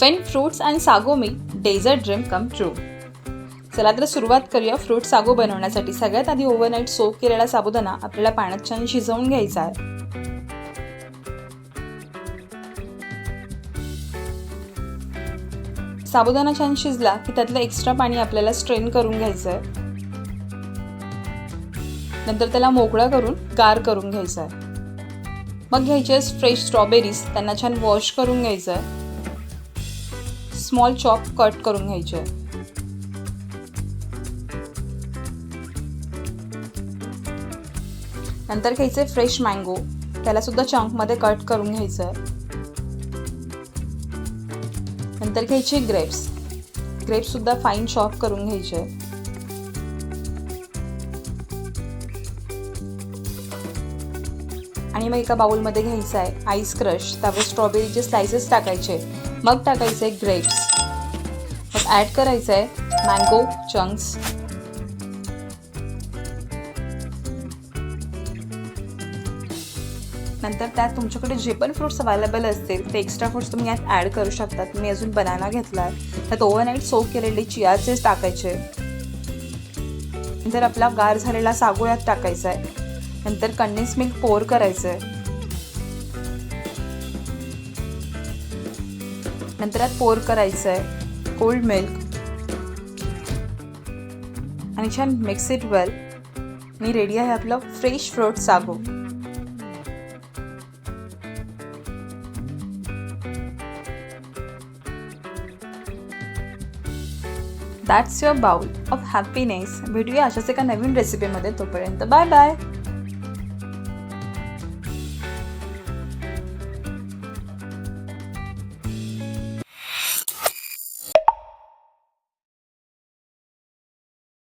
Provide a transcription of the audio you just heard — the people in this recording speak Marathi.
Wien fruits and sago meet dessert dream come true. चला तर सुरुवात करूया फ्रूट सागो बनवण्यासाठी. सगळ्यात आधी ओव्हरनाईट सोक केलेला साबुदाणा आपल्याला पाण्यात छान शिजवून घ्यायचा आहे. साबुदाणा छान शिजला की त्यातलं एक्स्ट्रा पाणी आपल्याला स्ट्रेन करून घ्यायचं आहे. नंतर त्याला मोकळा करून गार करून घ्यायचा आहे. मग घ्यायचे फ्रेश स्ट्रॉबेरीज, त्यांना छान वॉश करून घ्यायचं आहे. स्मॉल चॉप कट करून घ्यायचे आहे. नंतर घ्यायचे फ्रेश मँगो, त्याला सुद्धा चंकमध्ये कट करून घ्यायचं आहे. नंतर घ्यायचे ग्रेप्स सुद्धा फाईन चॉप करून घ्यायचे. आणि मग एका बाउलमध्ये घ्यायचं आहे आईस क्रश, त्यावर स्ट्रॉबेरीचे स्लायसेस टाकायचे. मग टाकायचे ग्रेप्स, मग ॲड करायचं आहे मँगो चंक्स. नंतर त्यात तुमच्याकडे जे पण फ्रूट्स अवेलेबल असतील ते एक्स्ट्रा फ्रूट्स तुम्ही यात ॲड करू शकता. मी अजून बनाना घेतला आहे, त्यात ओव्हरनाईट सोक केलेले चिया सीड्स टाकायचे. नंतर आपला गार झालेला सागो यात टाकायचा आहे. नंतर कंडेन्स मिल्क पोर करायचं आहे. नंतर यात पोर करायचं आहे कोल्ड मिल्क आणि छान मिक्स इट वेल. आणि रेडी आहे आपलं fresh fruit sago. That's your bowl of happiness. भेटूया अशाच एका नवीन रेसिपीमध्ये. तोपर्यंत बाय बाय.